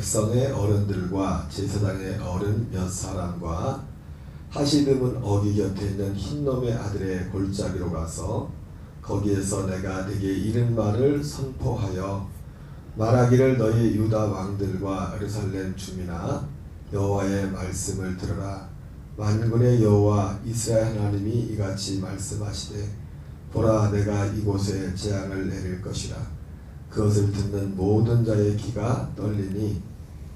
백성의 어른들과 제사장의 어른 몇 사람과 하시듬은 어기 곁에 있는 흰놈의 아들의 골짜기로 가서 거기에서 내가 네게 이른 말을 선포하여 말하기를 너희 유다 왕들과 예루살렘 주민아 여호와의 말씀을 들으라. 만군의 여호와 이스라엘 하나님이 이같이 말씀하시되 보라 내가 이곳에 재앙을 내릴 것이라. 그것을 듣는 모든 자의 귀가 떨리니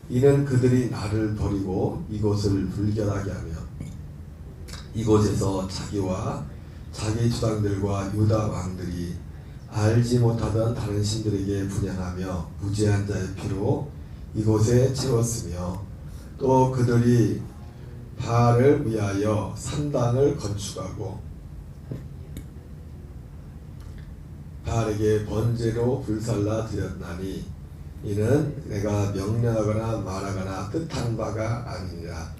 이는 그들이 나를 버리고 이곳을 불결하게 하며 이곳에서 자기와 자기 조상들과 유다 왕들이 알지 못하던 다른 신들에게 분양하며 무죄한 자의 피로 이곳에 채웠으며 또 그들이 바알을 위하여 산당을 건축하고 바알에게 번제로 불살라 드렸나니 이는 내가 명령하거나 말하거나 뜻한 바가 아니니라.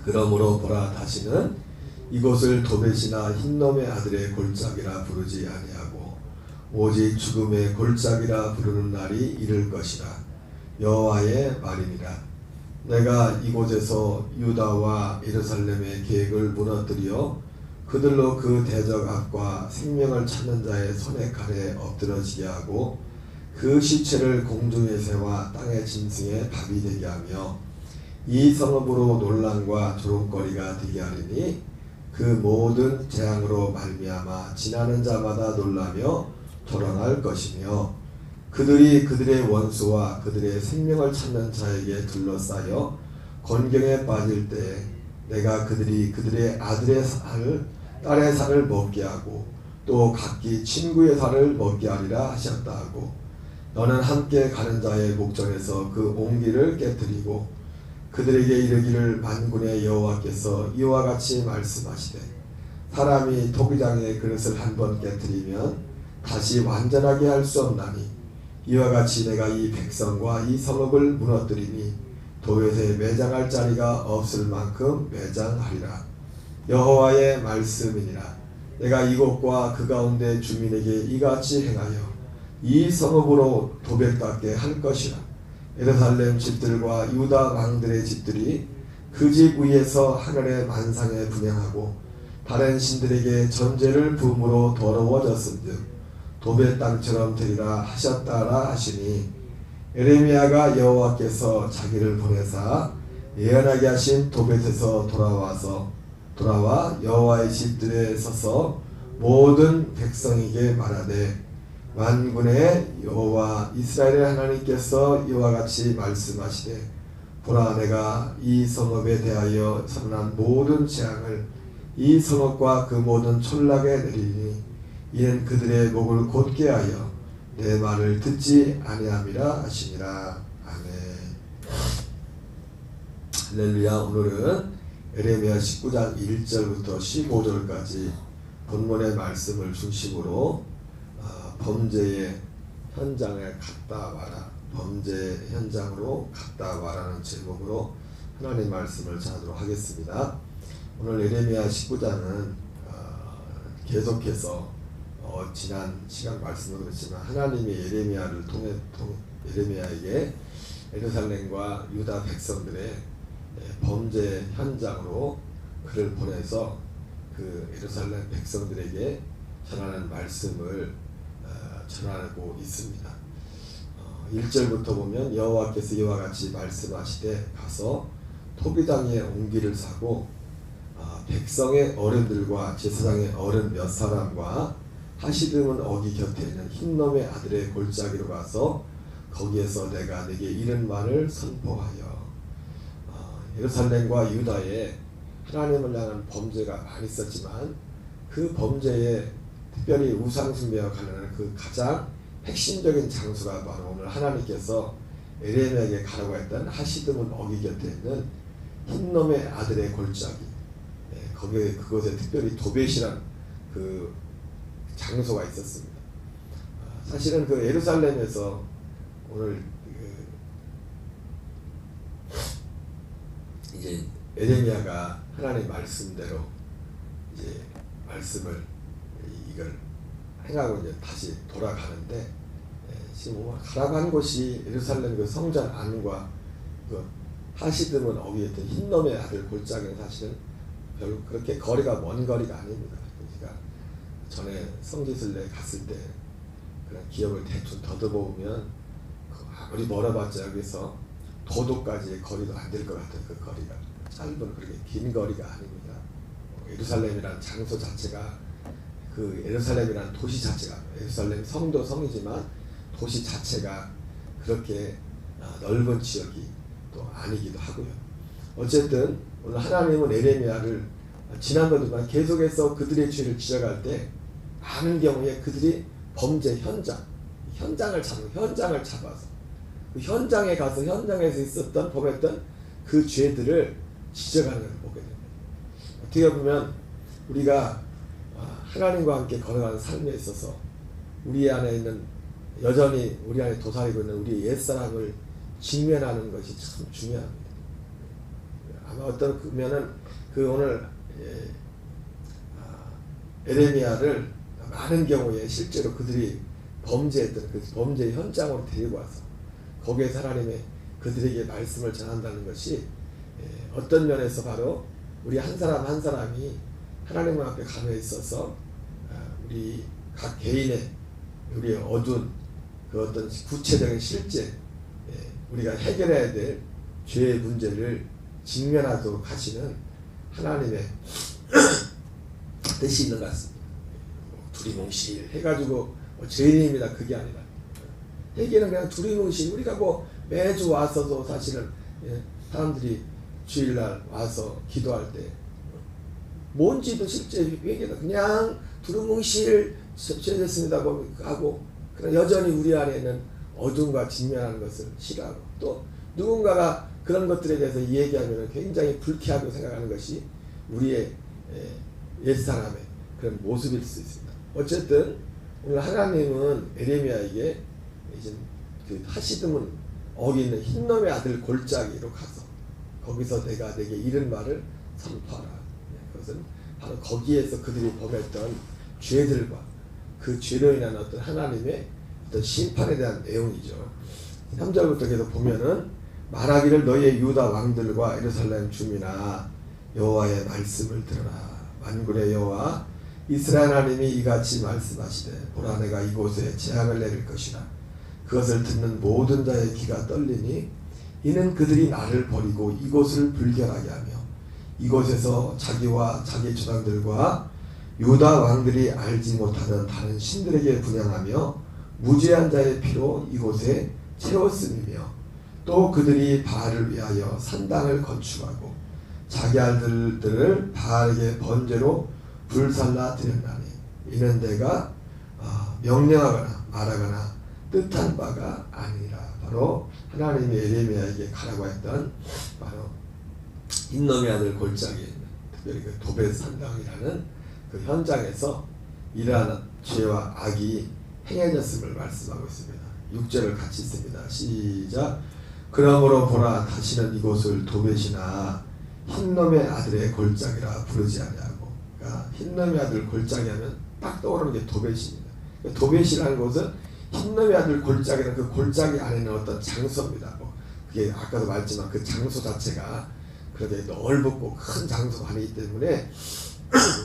그러므로 보라 다시는 이곳을 도벳이나 흰놈의 아들의 골짜기라 부르지 아니하고 오직 죽음의 골짜기라 부르는 날이 이를 것이라. 여호와의 말이니라. 내가 이곳에서 유다와 예루살렘의 계획을 무너뜨려 그들로 그 대적 앞과 생명을 찾는 자의 손의 칼에 엎드러지게 하고 그 시체를 공중의 새와 땅의 짐승의 밥이 되게 하며 이 성읍으로 논란과 조롱거리가 되게 하리니 그 모든 재앙으로 말미암아 지나는 자마다 놀라며 조롱할 것이며 그들이 그들의 원수와 그들의 생명을 찾는 자에게 둘러싸여 곤경에 빠질 때 내가 그들의 아들의 살, 딸의 살을 먹게 하고 또 각기 친구의 살을 먹게 하리라 하셨다 하고 너는 함께 가는 자의 목전에서 그 옹기를 깨뜨리고 그들에게 이르기를 만군의 여호와께서 이와 같이 말씀하시되 사람이 토기장의 그릇을 한번 깨뜨리면 다시 완전하게 할 수 없나니 이와 같이 내가 이 백성과 이 성읍을 무너뜨리니 도벳에 매장할 자리가 없을 만큼 매장하리라. 여호와의 말씀이니라. 내가 이곳과 그 가운데 주민에게 이같이 행하여 이 성읍으로 도벳 같게 할 것이라. 예루살렘 집들과 유다 왕들의 집들이 그 집 위에서 하늘의 만상에 분향하고 다른 신들에게 전제를 부음으로 더러워졌은즉 도벳 땅처럼 되리라 하셨다라 하시니 에레미야가 여호와께서 자기를 보내사 예언하게 하신 도벳에서 돌아와 여호와의 집들에 서서 모든 백성에게 말하되 만군의 여호와 이스라엘의 하나님께서 이와 같이 말씀하시되 보라 내가 이 성읍에 대하여 선언한 모든 재앙을 이 성읍과 그 모든 촌락에 내리니 이는 그들의 목을 곧게 하여 내 말을 듣지 아니함이라 하시니라. 아멘. 할렐루야. 오늘은 에레미야 19장 1절부터 15절까지 본문의 말씀을 중심으로 범죄의 현장에 갔다 와라, 범죄 현장으로 갔다 와라는 제목으로 하나님의 말씀을 전하도록 하겠습니다. 오늘 에레미야 19장은 계속해서 지난 시간 말씀도 그렇지만 하나님이 에레미야를 통해 에레미야에게 예루살렘과 유다 백성들의 범죄 현장으로 그를 보내서 그 예루살렘 백성들에게 전하는 말씀을 전하고 있습니다. 1절부터 보면 여호와께서 이와 같이 말씀하시되 가서 토기장에 옹기를 사고 백성의 어른들과 제사장의 어른 몇 사람과 하시듬은 어기 곁에 있는 흰놈의 아들의 골짜기로 가서 거기에서 내가 네게 이른 말을 선포하여 예루살렘과 유다에 하나님을 향한 범죄가 많이 있었지만 그 범죄에 특별히 우상숭배와 관련한 그 가장 핵심적인 장소가 바로 오늘 하나님께서 에레미야에게 가라고 했던 하시듬은 어기 곁에 있는 흰놈의 아들의 골짜기, 거기에 그곳에 특별히 도벳이란 그 장소가 있었습니다. 사실은 그 예루살렘에서 오늘 이제 에레미야가 하나님 말씀대로 이제 말씀을 이걸 행하고 이제 다시 돌아가는데 지금 가라고 한 곳이 예루살렘 그 성전 안과 그 하시드문 어귀에 있던 흰놈의 아들 골짜기는 사실은 별로 그렇게 거리가 먼 거리가 아닙니다. 그러니까 전에 성지순례 갔을 때 그런 기억을 대충 더듬어보면 아무리 멀어봤자 여기서 도도까지의 거리도 안 될 것 같은 그 거리가 짧은 그렇게 긴 거리가 아닙니다. 예루살렘이라는 장소 자체가 그 예루살렘이라는 도시 자체가 예루살렘 성도 성이지만 도시 자체가 그렇게 넓은 지역이 또 아니기도 하고요. 어쨌든 오늘 하나님은 에레미야를 지난번에만 계속해서 그들의 죄를 지적할 때 많은 경우에 그들이 범죄 현장을 잡아서 그 현장에 가서 현장에서 있었던 범했던 그 죄들을 지적하는 걸 보게 됩니다. 어떻게 보면 우리가 하나님과 함께 걸어가는 삶에 있어서 우리 안에 있는 여전히 우리 안에 도사리고 있는 우리 옛사람을 직면하는 것이 참 중요합니다. 아마 어떤 그러면은 그 오늘 에레미야를 많은 경우에 실제로 그들이 범죄했던 그 범죄 현장으로 데리고 와서 거기에 하나님의 그들에게 말씀을 전한다는 것이 어떤 면에서 바로 우리 한 사람 한 사람이 하나님 앞에 감에 있어서 우리 각 개인의 우리의 어두운 그 어떤 구체적인 실제 우리가 해결해야 될 죄의 문제를 직면하도록 하시는 하나님의 뜻이 있는 것 같습니다. 두리뭉실 해가지고 죄인입니다. 그게 아니라 회개는 그냥 두리뭉실 우리가 매주 와서도 사실은 사람들이 주일날 와서 기도할 때 뭔지도 실제 회개는 그냥 두리뭉실 죄됐습니다 하고 그러나 여전히 우리 안에는 어둠과 직면하는 것을 싫어하고 또 누군가가 그런 것들에 대해서 얘기하면 굉장히 불쾌하게 생각하는 것이 우리의 옛사람의 그런 모습일 수 있습니다. 어쨌든 오늘 하나님은 에레미야에게 이제 그 하시드문 어기 있는 흰놈의 아들 골짜기로 가서 거기서 내가 내게 이른 말을 선포하라. 그것은 바로 거기에서 그들이 범했던 죄들과 그 죄로 인한 어떤 하나님의 어떤 심판에 대한 내용이죠. 3절부터 계속 보면은 말하기를 너희의 유다 왕들과 예루살렘 주민아 여호와의 말씀을 들으라. 만군의 여호와 이스라엘 하나님이 이같이 말씀하시되 보라 내가 이곳에 재앙을 내릴 것이라. 그것을 듣는 모든 자의 귀가 떨리니 이는 그들이 나를 버리고 이곳을 불결하게 하며 이곳에서 자기와 자기 조상들과 유다 왕들이 알지 못하는 다른 신들에게 분향하며 무죄한 자의 피로 이곳에 채웠음이며 또 그들이 바알을 위하여 산당을 건축하고 자기 아들들을 바알에게 번제로 불살라 드렸나니 이는 내가 명령하거나 말하거나 뜻한 바가 아니라. 바로 하나님이 에레미야에게 가라고 했던 바로 흰놈의 아들 골짜기에 있는 특별히 그 도벳 산당이라는 그 현장에서 이러한 죄와 악이 행해졌음을 말씀하고 있습니다. 6절을 같이 읽습니다. 시작. 그러므로 보라 다시는 이곳을 도벳이나 흰놈의 아들의 골짜기라 부르지 아니하고. 그러니까 흰놈의 아들 골짜기 하면 딱 떠오르는 게 도벳입니다. 그러니까 도벳이라는 곳은 흰놈의 아들 골짜기는 그 골짜기 안에는 어떤 장소입니다. 그게 아까도 말했지만 그 장소 자체가 그렇게 넓고 큰 장소가 아니기 때문에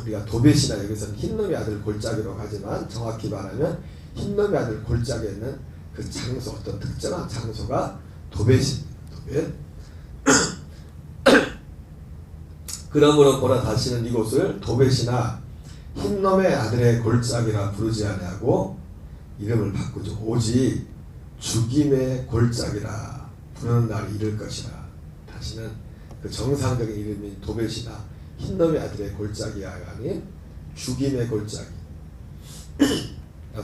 우리가 도벳이나 여기서는 흰놈의 아들 골짜기로 가지만 정확히 말하면 흰놈의 아들 골짜기에 있는 그 장소 어떤 특정한 장소가 도벳입니다. 도벳. 그러므로 보라 다시는 이곳을 도벳이나 흰놈의 아들의 골짜기라 부르지 아니하고 이름을 바꾸죠. 오직 죽임의 골짜기라 부르는 날이 이를 것이라. 다시는 그 정상적인 이름인 도벳이나 흰놈의 아들의 골짜기가 아닌 죽임의 골짜기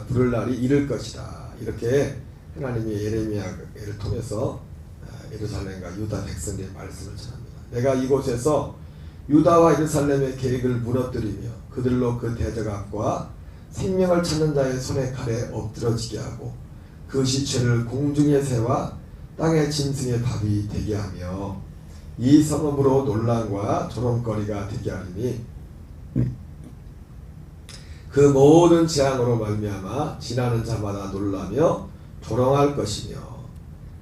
부를 날이 이를 것이다. 이렇게 하나님이 예레미야를 통해서 예루살렘과 유다 백성들의 말씀을 전합니다. 내가 이곳에서 유다와 예루살렘의 계획을 무너뜨리며 그들로 그 대적압과 생명을 찾는 자의 손에 칼에 엎드러지게 하고 그 시체를 공중의 새와 땅의 짐승의 밥이 되게 하며 이 성읍으로 논란과 조롱거리가 되게 하리니 그 모든 재앙으로 말미암아 지나는 자마다 놀라며 조롱할 것이며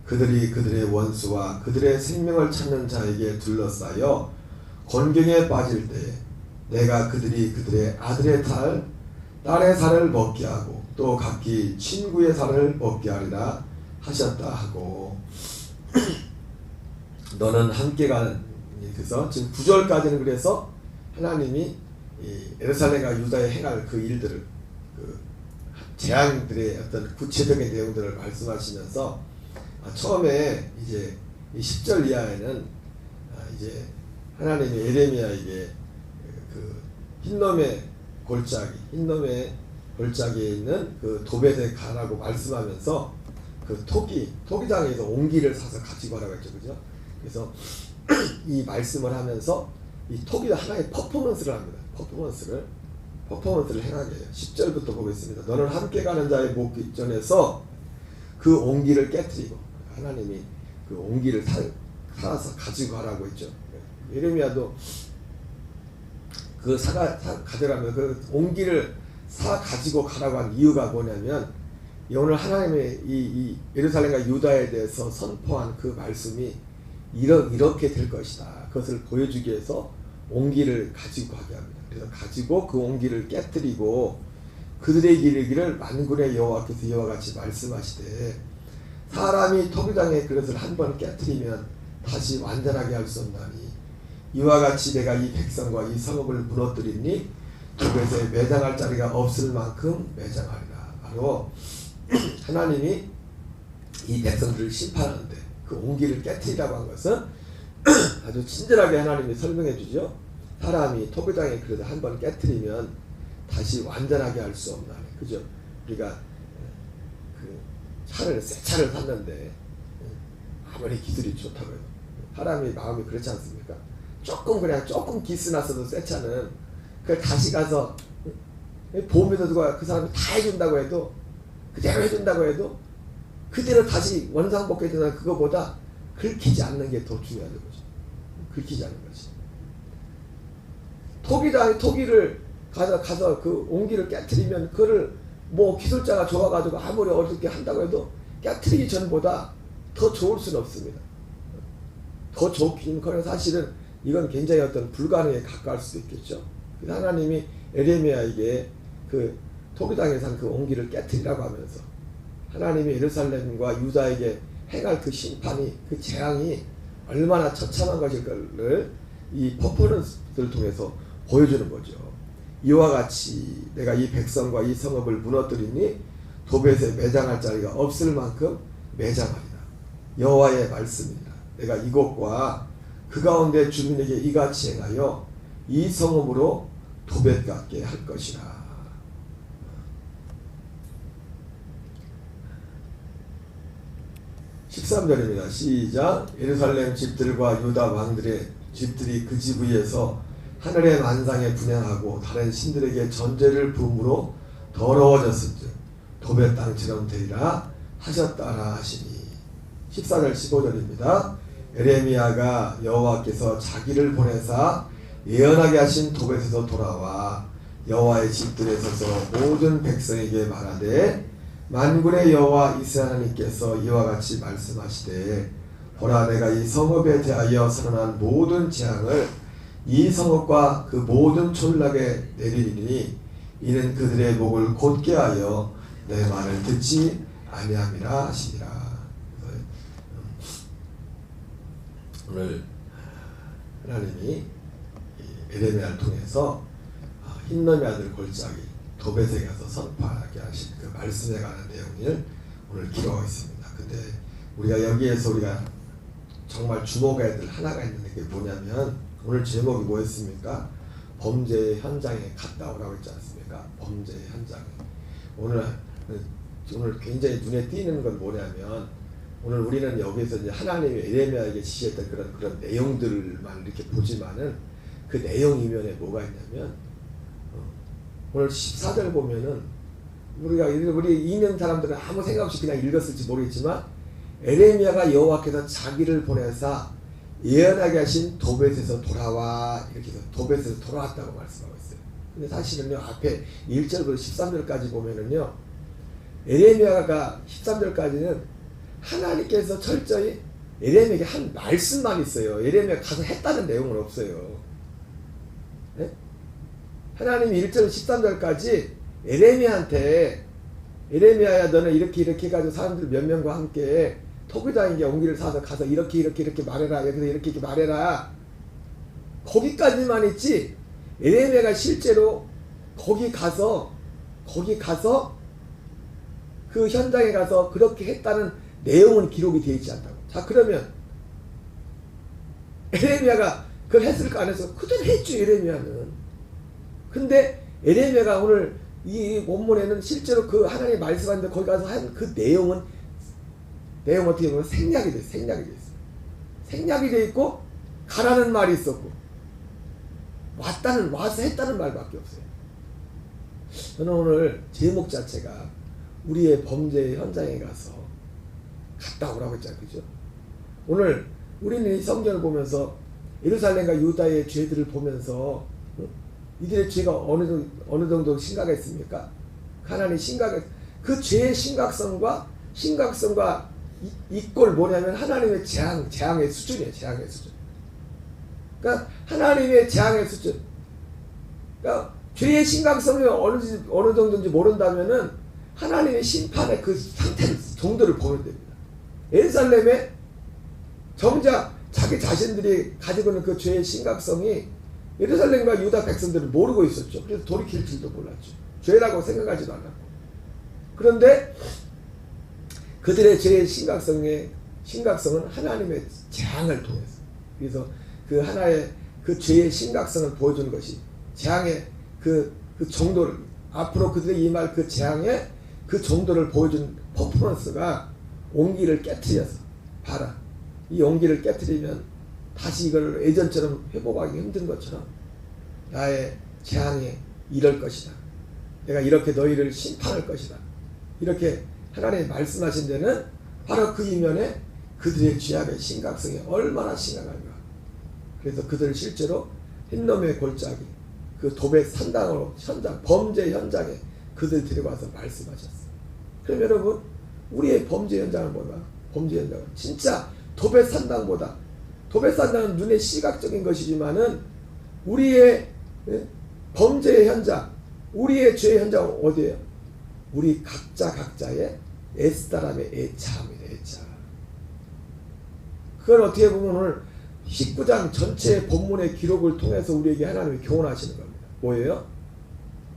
그들이 그들의 원수와 그들의 생명을 찾는 자에게 둘러싸여 곤경에 빠질 때 내가 그들이 그들의 아들의 살, 딸의 살을 먹게 하고 또 각기 친구의 살을 먹게 하리라 하셨다 하고 너는 함께 가는 그래서 지금 9절까지는 그래서 하나님이 예루살렘과 유다에 행할 그 일들을 그 재앙들의 어떤 구체적인 내용들을 말씀하시면서 처음에 이제 10절 이하에는 이제 하나님이 예레미야에게 그 흰놈의 골짜기에 있는 그 도벳에 가라고 말씀하면서 그 토기장에서 옹기를 사서 가지고 가라고 했죠, 그죠? 그래서 이 말씀을 하면서 이 토기가 하나의 퍼포먼스를 합니다. 퍼포먼스를 행하게 해요. 10절부터 보겠습니다. 너는 함께 가는 자의 목 깃전에서 그 옹기를 깨뜨리고 하나님이 그 옹기를 사서 가지고 가라고 했죠. 예레미야도 그 가져가면 그 옹기를 사 가지고 가라고 한 이유가 뭐냐면 오늘 하나님의 이 예루살렘과 유다에 대해서 선포한 그 말씀이 이렇게 될 것이다. 그것을 보여주기 위해서 옹기를 가지고 가게 합니다. 그래서 가지고 그 옹기를 깨뜨리고 그들의 이르기를 만군의 여호와께서 이와 같이 말씀하시되 사람이 토기장의 그릇을 한 번 깨뜨리면 다시 완전하게 할 수 없나니 이와 같이 내가 이 백성과 이 성읍을 무너뜨리니 그것에 매장할 자리가 없을 만큼 매장하리라. 바로 하나님이 이 백성들을 심판하는데 그 옹기를 깨뜨리라고 한 것은 아주 친절하게 하나님이 설명해 주죠. 사람이 토기장의 그릇을 한 번 깨뜨리면 다시 완전하게 할 수 없나. 그죠? 우리가 그 새 차를 샀는데 아무리 기술이 좋다고 해도 사람이 마음이 그렇지 않습니까? 조금 기스 났어도 새 차는 그걸 다시 가서 보험에서 누가 그 사람이 다 해준다고 해도 그대로 해준다고 해도 그대로 다시 원상복귀해주는 그거보다 긁히지 않는 게 더 중요한 거죠. 긁히지 않는 거지. 토기를 가서 그 옹기를 깨트리면 그거를 뭐 기술자가 좋아가지고 아무리 어렵게 한다고 해도 깨트리기 전보다 더 좋을 수는 없습니다. 더 좋긴 커녕 사실은 이건 굉장히 어떤 불가능에 가까울 수도 있겠죠. 그래서 하나님이 에레미야에게 그 토기당에 산 그 옹기를 깨트리라고 하면서 하나님이 예루살렘과 유다에게 행할 그 심판이 그 재앙이 얼마나 처참한 것일까를 이 퍼포먼스를 통해서 보여주는 거죠. 이와 같이 내가 이 백성과 이 성읍을 무너뜨리니 도벳에 매장할 자리가 없을 만큼 매장하리라. 여호와의 말씀이니라. 내가 이곳과 그 가운데 주민에게 이같이 행하여 이 성읍으로 도벳 같게 할 것이라. 13절입니다. 시작. 예루살렘 집들과 유다 왕들의 집들이 그 집 위에서 하늘의 만상에 분향하고 다른 신들에게 전제를 부음으로 더러워졌은즉 도벳 땅처럼 되리라 하셨다라 하시니. 14절 15절입니다. 에레미야가 여호와께서 자기를 보내사 예언하게 하신 도벳에서 돌아와 여호와의 집들에 서서 모든 백성에게 말하되 만군의 여호와 이스라엘 하나님께서 이와 같이 말씀하시되 보라 내가 이 성읍에 대하여 선언한 모든 재앙을 이 성읍과 그 모든 촌락에 내리리니 이는 그들의 목을 곧게 하여 내 말을 듣지 아니함이라 하시니라. 오늘 하나님이 에레미야를 통해서 흰놈의 아들 골짜기 도벳에 가서 선포하게 하신 그 말씀에 관한 내용을 오늘 기록하고 있습니다. 근데 우리가 여기에서 우리가 정말 주목해야 될 하나가 있는데 그게 뭐냐면 오늘 제목이 뭐였습니까? 범죄 현장에 갔다 오라고 했지 않습니까? 범죄 현장에. 오늘 굉장히 눈에 띄는 건 뭐냐면 오늘 우리는 여기서 이제 하나님이 에레미야에게 지시했던 그런 내용들만 이렇게 보지만은 그 내용 이면에 뭐가 있냐면 오늘 14절 보면은 우리 읽는 사람들은 아무 생각 없이 그냥 읽었을지 모르겠지만 에레미야가 여호와께서 자기를 보내사 예언하게 하신 도벳에서 돌아와 이렇게 해서 도벳에서 돌아왔다고 말씀하고 있어요. 근데 사실은요 앞에 1절부터 13절까지 보면은요 에레미야가 13절까지는 하나님께서 철저히 에레미야에게 한 말씀만 있어요. 에레미야가 가서 했다는 내용은 없어요. 네? 하나님이 1절 13절까지 에레미야한테 에레미야야 너는 이렇게 해가지고 사람들 몇 명과 함께 토기장에게 옹기를 사서 가서 이렇게 말해라. 여기서 이렇게 말해라. 거기까지만 있지 에레미야가 실제로 거기 가서 그 현장에 가서 그렇게 했다는 내용은 기록이 되어 있지 않다고. 자, 그러면 에레미야가 그걸 했을까 안 했을까? 그대로 했죠, 에레미야는. 근데 에레미야가 오늘 이 본문에는 실제로 그 하나님의 말씀하는데 거기 가서 한 그 내용 어떻게 보면 생략이 돼 있어요. 생략이 돼 있고 가라는 말이 있었고 와서 했다는 말밖에 없어요. 저는 오늘 제목 자체가 우리의 범죄의 현장에 가서 갔다 오라고 했잖아요. 그죠? 오늘 우리는 이 성경을 보면서 예루살렘과 유다의 죄들을 보면서 이들의 죄가 어느 정도 심각했습니까? 가난이 그 죄의 심각성과 이꼴 뭐냐면 하나님의 재앙의 수준이에요. 재앙의 수준. 그러니까 하나님의 재앙의 수준. 그러니까 죄의 심각성이 어느 정도인지 모른다면은 하나님의 심판의 그 상태를 정도를 보면 됩니다. 예루살렘에 정작 자기 자신들이 가지고 있는 그 죄의 심각성이 예루살렘과 유다 백성들은 모르고 있었죠. 그래서 돌이킬 줄도 몰랐죠. 죄라고 생각하지도 않았고. 그런데 그들의 죄의 심각성은 하나님의 재앙을 통해서. 그래서 그 하나의 그 죄의 심각성을 보여주는 것이 재앙의 그 정도를 앞으로 그들이 임할 그 재앙의 그 정도를 보여준 퍼포먼스가 온기를 깨트려서 봐라. 이 온기를 깨트리면 다시 이걸 예전처럼 회복하기 힘든 것처럼 나의 재앙이 이럴 것이다. 내가 이렇게 너희를 심판할 것이다. 이렇게 하나님이 말씀하신 데는 바로 그 이면에 그들의 죄악의 심각성이 얼마나 심각한가. 그래서 그들을 실제로 흰놈의 골짜기 그 도배 산당으로 범죄 현장에 그들 데려가서 말씀하셨어요. 그럼 여러분 우리의 범죄 현장은 뭐다? 범죄 현장은 진짜 도배 산당은 눈에 시각적인 것이지만은 우리의 범죄의 현장, 우리의 죄의 현장은 어디예요? 우리 각자의 애쓰다람의 애차함이다. 애차. 그걸 어떻게 보면 오늘 19장 전체 본문의 기록을 통해서 우리에게 하나님이 교훈하시는 겁니다. 뭐예요?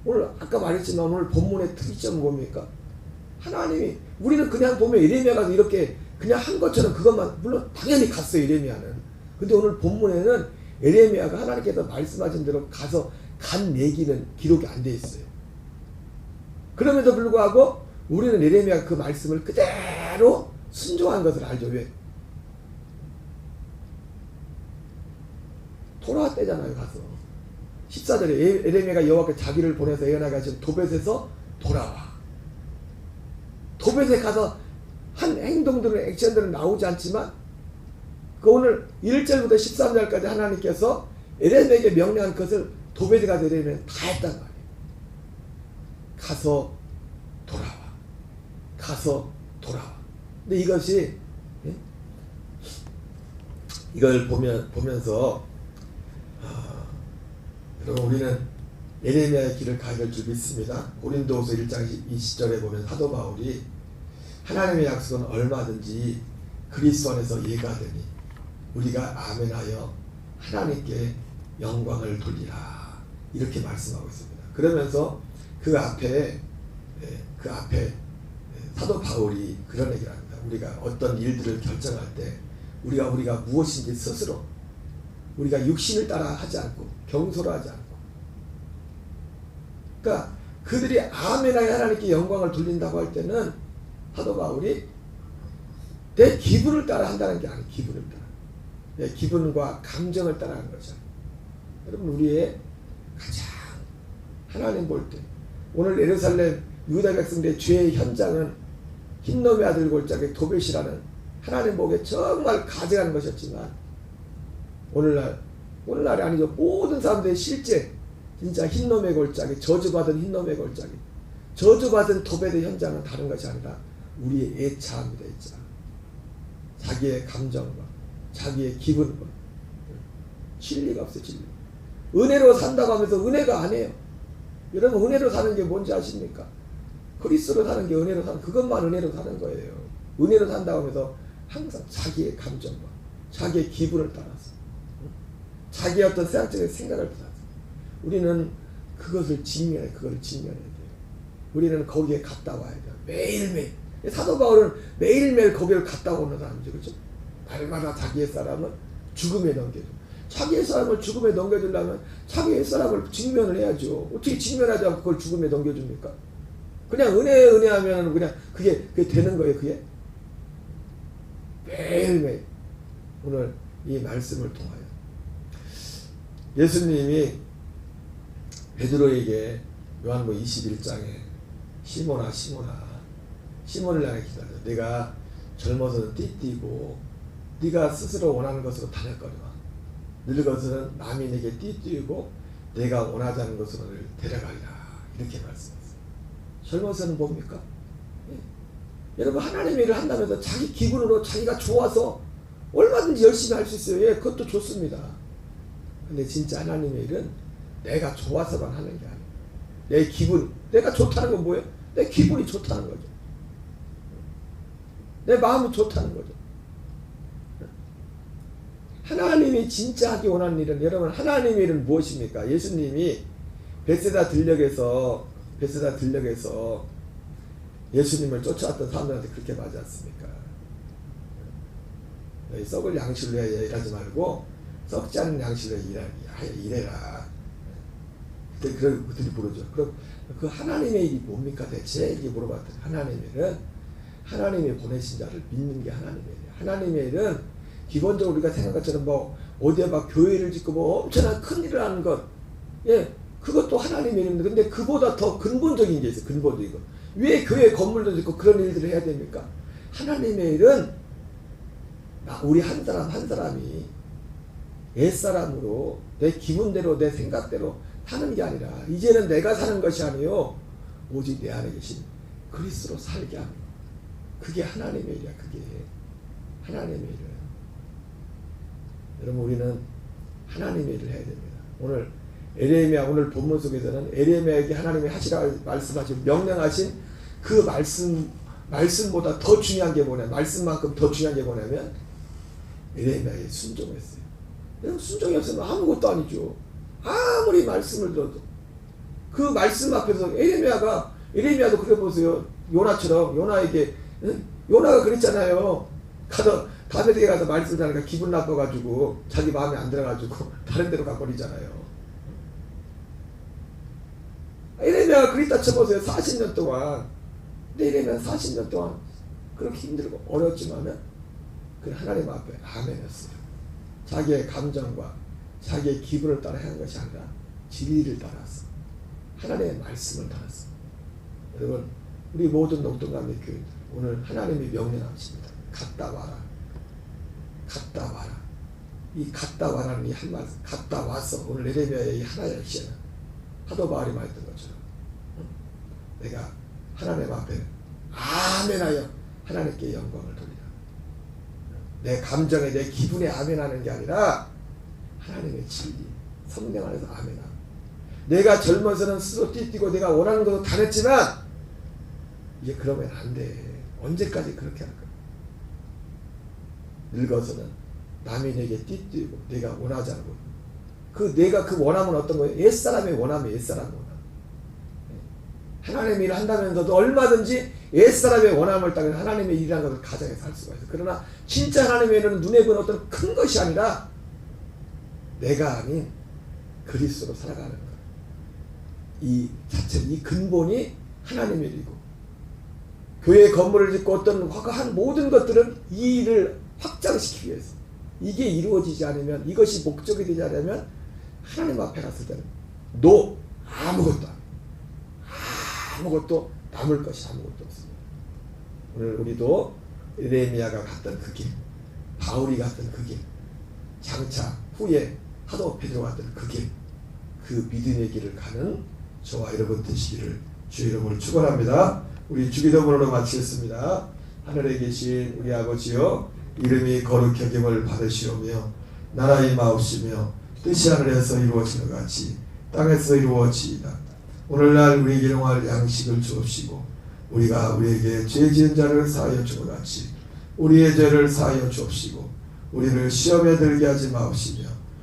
오늘 아까 말했지만 오늘 본문의 특이점은 뭡니까? 하나님이 우리는 그냥 보면 예레미야가 이렇게 그냥 한 것처럼 그것만 물론 당연히 갔어요. 예레미야는. 근데 오늘 본문에는 예레미야가 하나님께서 말씀하신 대로 가서 간 얘기는 기록이 안 돼 있어요. 그럼에도 불구하고 우리는 예레미야가 그 말씀을 그대로 순종한 것을 알죠. 왜? 돌아왔대잖아요. 가서 14절에 예레미야가 여호와께 자기를 보내서 예언하게 하신 도벳에서 돌아와. 도벳에 가서 한 행동들은 액션들은 나오지 않지만 그 오늘 1절부터 13절까지 하나님께서 예레미야에게 명령한 것을 도벳에 가서 예레미야는 다 했단 말이에요. 가서 돌아와. 근데 이것이 이걸 보면서 여러분 우리는 예레미야의 길을 가야 될 줄 믿습니다. 고린도후서 1장 20절에 보면 사도 바울이 하나님의 약속은 얼마든지 그리스도 안에서 예가 되니 우리가 아멘하여 하나님께 영광을 돌리라 이렇게 말씀하고 있습니다. 그러면서 그 앞에 사도 바울이 그런 얘기를 합니다. 우리가 어떤 일들을 결정할 때 우리가 무엇인지 스스로 우리가 육신을 따라 하지 않고 경솔 하지 않고 그러니까 그들이 아멘하여 하나님께 영광을 돌린다고 할 때는 사도 바울이 내 기분을 따라 한다는 게 아니에요. 기분을 따라. 내 기분과 감정을 따라 하는 거죠. 여러분 우리의 가장 하나님 볼 때 오늘 예루살렘 유다 백성들의 죄의 현장은 흰놈의 아들 골짜기 도벳이라는 하나님 보기에 정말 가증한 것이었지만 오늘날이 아니죠. 모든 사람들의 실제 진짜 흰놈의 골짜기 저주받은 흰놈의 골짜기 저주받은 도배의 현장은 다른 것이 아니라 우리의 애착입니다. 애착. 자기의 감정과 자기의 기분과 진리가 없어요. 진리. 은혜로 산다고 하면서 은혜가 아니에요. 여러분 은혜로 사는 게 뭔지 아십니까? 그리스도로 사는 게 은혜로 사는, 그것만 은혜로 사는 거예요. 은혜로 산다고 하면서 항상 자기의 감정과 자기의 기분을 따라서 자기의 어떤 세상적인 생각을 따라서 우리는 그것을 직면해, 그것을 직면해야 돼요. 우리는 거기에 갔다 와야 돼요. 매일매일. 사도 바울은 매일매일 거기를 갔다 오는 사람이죠. 그렇죠? 날마다 자기의 사람을 죽음에 넘겨줘. 자기의 사람을 죽음에 넘겨주려면 자기의 사람을 직면을 해야죠. 어떻게 직면하지 않고 그걸 죽음에 넘겨줍니까? 그냥 은혜 하면 그냥 그게 되는 거예요. 그게 매일매일 오늘 이 말씀을 통하여 예수님이 베드로에게 요한복음 21장에 시몬아 시몬을 향해 기다려. 네가 젊어서는 띠띠고 네가 스스로 원하는 것으로 다녔거니와 늙어서는 남이 네게 띠띠고 내가 원하지 않는 것으로 너를 데려가리라. 이렇게 말씀했어요. 젊어서는 뭡니까? 예. 여러분 하나님의 일을 한다면서 자기 기분으로 자기가 좋아서 얼마든지 열심히 할 수 있어요. 예, 그것도 좋습니다. 근데 진짜 하나님의 일은 내가 좋아서만 하는 게 아니에요. 내 기분, 내가 좋다는 건 뭐예요? 내 기분이 좋다는 거죠. 내 마음이 좋다는 거죠. 하나님이 진짜 하기 원하는 일은, 여러분 하나님의 일은 무엇입니까? 예수님이 베세다 들녘에서 예수님을 쫓아왔던 사람들한테 그렇게 말하지 않습니까? 너희 썩을 양식으로 일하지 말고 썩지 않은 양식으로 일해라. 그때 그들이 부르죠. 그럼 그 하나님의 일이 뭡니까 대체? 이게 물어봤더니 하나님의 일은 하나님이 보내신 자를 믿는 게 하나님의 일이에요. 하나님의 일은 기본적으로 우리가 생각한 것처럼 뭐 어디에 막 교회를 짓고 뭐 엄청난 큰 일을 하는 것, 예, 그것도 하나님의 일인데, 근데 그보다 더 근본적인 게 있어요. 근본적인 거. 왜 교회 건물도 짓고 그런 일들을 해야 됩니까? 하나님의 일은 우리 한 사람 한 사람이 옛사람으로 내 기분대로 내 생각대로 사는 게 아니라 이제는 내가 사는 것이 아니요 오직 내 안에 계신 그리스도로 살게 하는, 그게 하나님의 일이야. 그게 하나님의 일이에요. 여러분 우리는 하나님의 일을 해야 됩니다. 오늘 에레미야, 오늘 본문 속에서는 에레미야에게 하나님이 하시라 말씀하신 명령하신 그 말씀보다 더 중요한 게 뭐냐, 말씀만큼 더 중요한 게 뭐냐면 에레미야에 순종했어요. 순종이 없으면 아무것도 아니죠. 아무리 말씀을 들어도 그 말씀 앞에서 에레미야도 그래 보세요. 요나처럼 요나에게, 요나가 그랬잖아요. 다윗에게 가서 말씀 전하니까 기분 나빠가지고 자기 마음에 안 들어가지고 다른 데로 가버리잖아요. 에레미야가 그랬다 쳐보세요. 40년 동안. 근데 에레미야는 40년 동안 그렇게 힘들고 어렵지만은 그 하나님 앞에 아멘했어요. 자기의 감정과 자기의 기분을 따라 하는 것이 아니라 진리를 따라서 하나님의 말씀을 따라서. 여러분 우리 모든 녹동감리 교인들 오늘 하나님이 명령하십니다. 갔다 와라. 갔다 와라. 이 갔다 와라는 이 한 말씀, 갔다 와서 오늘 에레미야의 이 하나의 시에는 사도 바울이 말했던 것처럼 내가 하나님 앞에 아멘하여 하나님께 영광을 돌리라. 내 감정에 내 기분에 아멘하는 게 아니라 하나님의 진리 성령 안에서 아멘하고, 내가 젊어서는 스스로 띠뛰고 내가 원하는 것도 다 했지만 이제 그러면 안 돼. 언제까지 그렇게 할 거야? 늙어서는 남이 내게 띠뛰고 내가 원하지 않고, 내가 그 원함은 어떤 거예요? 옛사람의 원함이에요. 옛사람의 원함. 하나님의 일을 한다면서도 얼마든지 옛사람의 원함을 따라 하나님의 일이라는 것을 가정에서 할 수가 있어요. 그러나 진짜 하나님의 일은 눈에 보이는 어떤 큰 것이 아니라 내가 아닌 그리스도로 살아가는 것. 이 자체, 이 근본이 하나님의 일이고, 교회 건물을 짓고 어떤 한 모든 것들은 이 일을 확장시키기 위해서, 이게 이루어지지 않으면, 이것이 목적이 되지 않으면 하나님 앞에 갔을 때는 아무것도 남을 것이 아무것도 없습니다. 오늘 우리도 에레미야가 갔던 그 길, 바울이 갔던 그 길, 장차 후에 사도 베드로가 갔던 그 길, 그 믿음의 길을 가는 저와 여러분 되시기를 주의 이름으로 축원합니다. 우리 주기도문으로 마치겠습니다. 하늘에 계신 우리 아버지여, 이름이 거룩히 여김을 받으시오며 나라 임하옵시며 뜻이 하늘에서 이루어지는 것 같이 땅에서 이루어지이다. 오늘날 우리에게 일용할 양식을 주옵시고 우리가 우리에게 죄 지은 자를 사하여 주고 같이 우리의 죄를 사하여 주옵시고 우리를 시험에 들게 하지 마옵시며